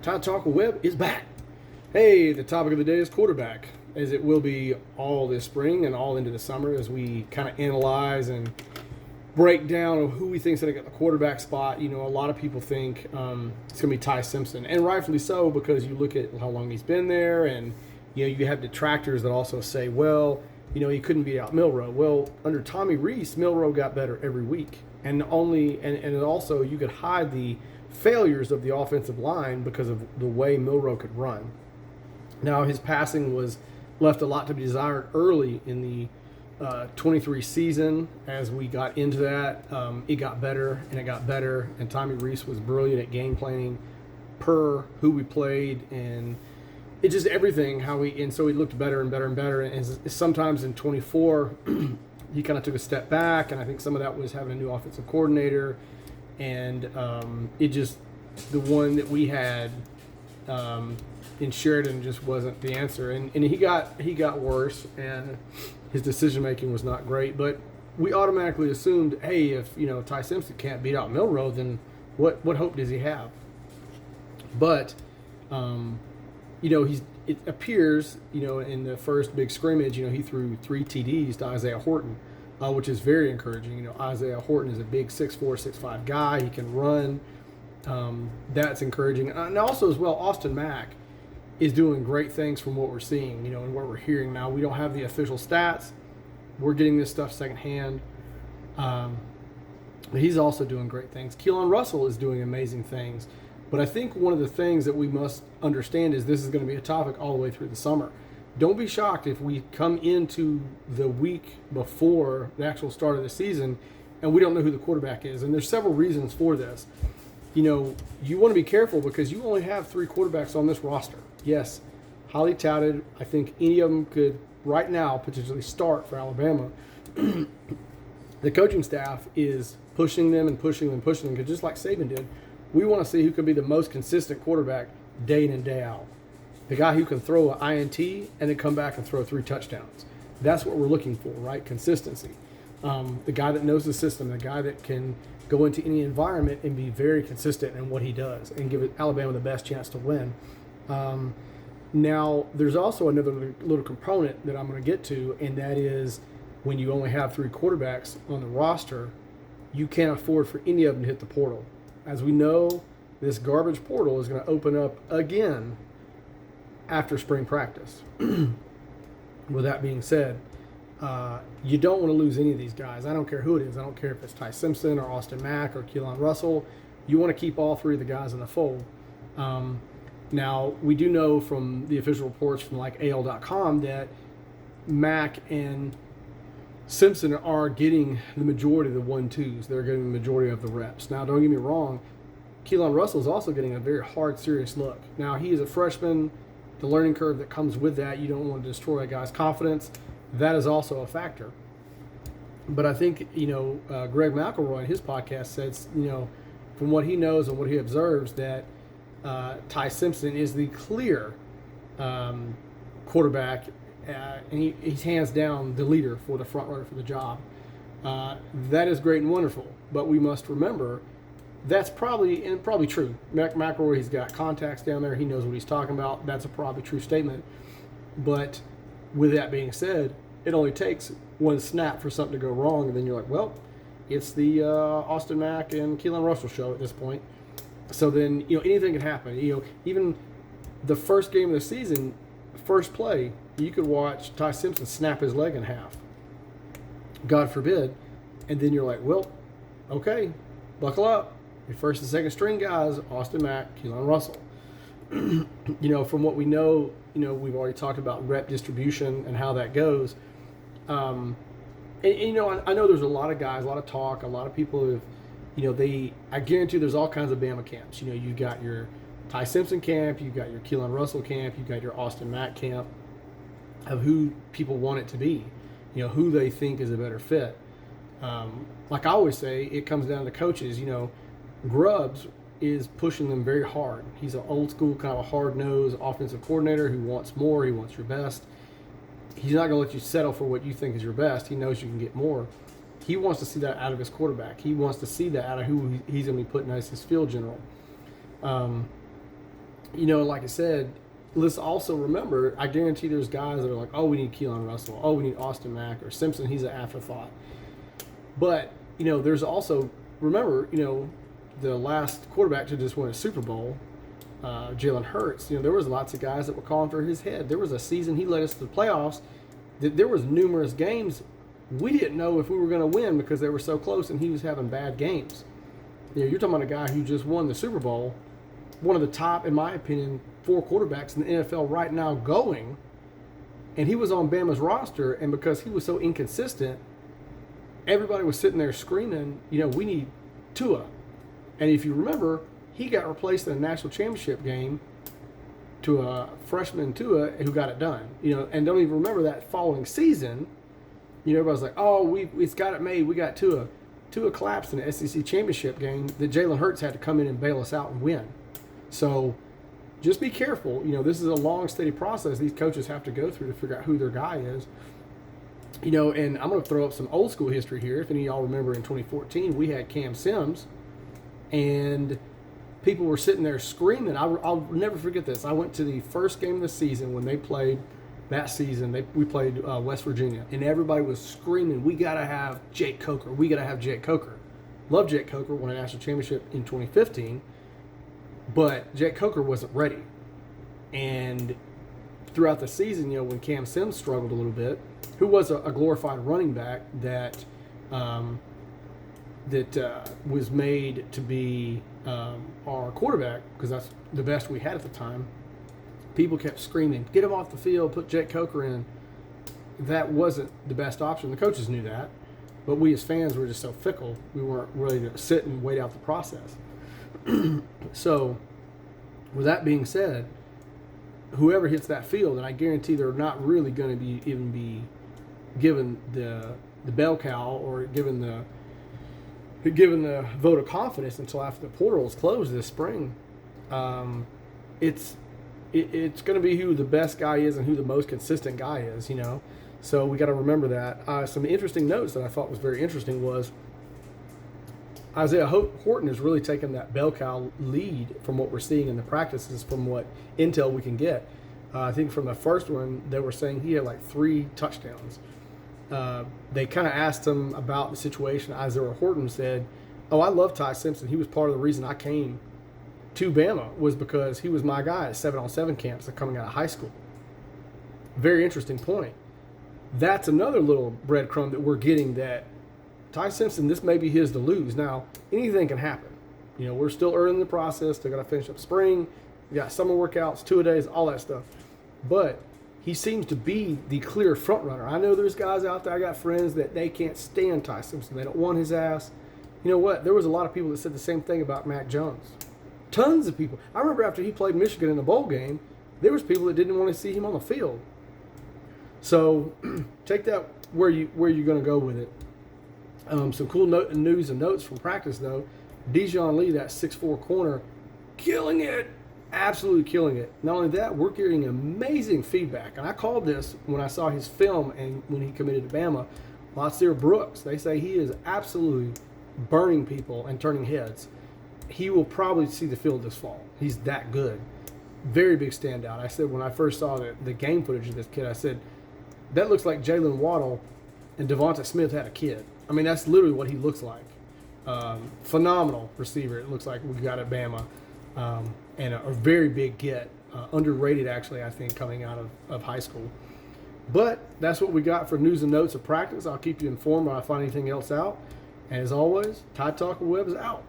Todd Talk Web is back. Hey, the topic of the day is quarterback, as it will be all this spring and all into the summer as we kind of analyze and break down who we think is going to get the quarterback spot. You know, a lot of people think it's going to be Ty Simpson, and rightfully so, because you look at how long he's been there, and you have detractors that also say, well, he couldn't beat out Milroe. Well, under Tommy Rees, Milroe got better every week, and also you could hide the failures of the offensive line because of the way Milroe could run. Now, his passing was left a lot to be desired early in the 23 season. As we got into that, it got better, and Tommy Rees was brilliant at game planning per who we played, and it just everything, and so he looked better and better and better, and sometimes in 24, he kind of took a step back, and I think some of that was having a new offensive coordinator, and the one that we had in Sheridan just wasn't the answer, and he got worse, and his decision making was not great. But we automatically assumed, hey, if Ty Simpson can't beat out Milroe, then what hope does he have? But it appears in the first big scrimmage, he threw 3 TDs to Isaiah Horton, which is very encouraging. Isaiah Horton is a big 6'4", 6'5" guy. He can run. That's encouraging. And also as well, Austin Mack is doing great things from what we're seeing, and what we're hearing now. We don't have the official stats. We're getting this stuff secondhand. But he's also doing great things. Keelan Russell is doing amazing things. But I think one of the things that we must understand is this is going to be a topic all the way through the summer. Don't be shocked if we come into the week before the actual start of the season and we don't know who the quarterback is. And there's several reasons for this. You want to be careful because you only have 3 quarterbacks on this roster. Yes, highly touted. I think any of them could right now potentially start for Alabama. The coaching staff is pushing them because just like Saban did, we want to see who can be the most consistent quarterback day in and day out. The guy who can throw an INT and then come back and throw 3 touchdowns. That's what we're looking for, right? Consistency. The guy that knows the system, the guy that can go into any environment and be very consistent in what he does and give Alabama the best chance to win. Now, there's also another little component that I'm going to get to, and that is when you only have 3 quarterbacks on the roster, you can't afford for any of them to hit the portal. As we know, this garbage portal is going to open up again after spring practice. With that being said, you don't want to lose any of these guys. I don't care who it is. I don't care if it's Ty Simpson or Austin Mack or Keelan Russell. You want to keep all 3 of the guys in the fold. Now, we do know from the official reports from like AL.com that Mack and Simpson are getting the majority of the 1-2s. They're getting the majority of the reps. Now, don't get me wrong. Keelan Russell is also getting a very hard, serious look. Now, he is a freshman. The learning curve that comes with that, you don't want to destroy a guy's confidence. That is also a factor. But I think, Greg McElroy in his podcast says, from what he knows and what he observes, that Ty Simpson is the clear quarterback, and he's hands down the leader for the front runner for the job. That is great and wonderful, but we must remember that's probably true. McElroy, he's got contacts down there. He knows what he's talking about. That's a probably true statement. But with that being said, it only takes one snap for something to go wrong, and then you're like, well, it's the Austin Mack and Keelan Russell show at this point. So then, anything can happen. Even the first game of the season, first play, you could watch Ty Simpson snap his leg in half. God forbid. And then you're like, well, okay, buckle up. Your first and second string guys, Austin Mack, Keelan Russell. From what we know, we've already talked about rep distribution and how that goes. I know there's a lot of guys, a lot of talk, a lot of people who have, I guarantee there's all kinds of Bama camps. You've got your Ty Simpson camp, you've got your Keelan Russell camp, you've got your Austin Mack camp of who people want it to be, who they think is a better fit. Like I always say, it comes down to coaches. Grubbs is pushing them very hard. He's an old school, kind of a hard-nosed offensive coordinator who wants more, he wants your best. He's not going to let you settle for what you think is your best. He knows you can get more. He wants to see that out of his quarterback. He wants to see that out of who he's going to be putting as his field general. Like I said, let's also remember, I guarantee there's guys that are like, oh, we need Keelan Russell. Oh, we need Austin Mack or Simpson. He's an afterthought. But, there's also, remember, the last quarterback to just win a Super Bowl, Jalen Hurts, there was lots of guys that were calling for his head. There was a season he led us to the playoffs. There was numerous games we didn't know if we were going to win because they were so close and he was having bad games. You're talking about a guy who just won the Super Bowl, one of the top, in my opinion, 4 quarterbacks in the NFL right now going, and he was on Bama's roster, and because he was so inconsistent, everybody was sitting there screaming, we need Tua. And if you remember, he got replaced in a national championship game to a freshman Tua who got it done. And don't even remember that following season, everybody's like, oh, we've got it made. We got Tua. Tua collapsed in the SEC championship game that Jalen Hurts had to come in and bail us out and win. So just be careful. This is a long, steady process these coaches have to go through to figure out who their guy is. And I'm going to throw up some old school history here. If any of y'all remember, in 2014, we had Cam Sims, and people were sitting there screaming. I'll never forget this. I went to the first game of the season when they played that season. We played West Virginia, and everybody was screaming, we got to have Jake Coker. We got to have Jake Coker. Love Jake Coker, won a national championship in 2015, but Jake Coker wasn't ready. And throughout the season, when Cam Sims struggled a little bit, who was a glorified running back that was made to be our quarterback, because that's the best we had at the time, people kept screaming, get him off the field, put Jake Coker in. That wasn't the best option. The coaches knew that, but we as fans were just so fickle, we weren't ready to sit and wait out the process. So, with that being said, whoever hits that field, and I guarantee they're not really going to be given the bell cow or given the vote of confidence until after the portal is closed this spring. It's going to be who the best guy is and who the most consistent guy is, So we got to remember that. Some interesting notes that I thought was very interesting was Isaiah Horton has really taken that bell cow lead from what we're seeing in the practices, from what intel we can get. I think from the first one, they were saying he had like 3 touchdowns. They kind of asked him about the situation. Isaiah Horton said, oh, I love Ty Simpson. He was part of the reason I came to Bama, was because he was my guy at 7-on-7 camps coming out of high school. Very interesting point. That's another little breadcrumb that we're getting, that Ty Simpson, this may be his to lose. Now, anything can happen. We're still early in the process. They're going to finish up spring. We got summer workouts, 2-a-days, all that stuff. But he seems to be the clear front runner. I know there's guys out there, I got friends that they can't stand Ty Simpson. They don't want his ass. You know what? There was a lot of people that said the same thing about Mac Jones. Tons of people. I remember after he played Michigan in the bowl game, there was people that didn't want to see him on the field. So take that where you're going to go with it. Some cool news and notes from practice, though. Dijon Lee, that 6'4" corner, killing it. Absolutely killing it. Not only that, we're getting amazing feedback. And I called this when I saw his film and when he committed to Bama. Latsir Brooks, they say he is absolutely burning people and turning heads. He will probably see the field this fall. He's that good. Very big standout. I said when I first saw the game footage of this kid, I said, that looks like Jalen Waddle and Devonta Smith had a kid. I mean, that's literally what he looks like. Phenomenal receiver, it looks like we got at Bama. And a very big get. Underrated, actually, I think, coming out of high school. But that's what we got for news and notes of practice. I'll keep you informed when I find anything else out. And as always, Tide Talk Web is out.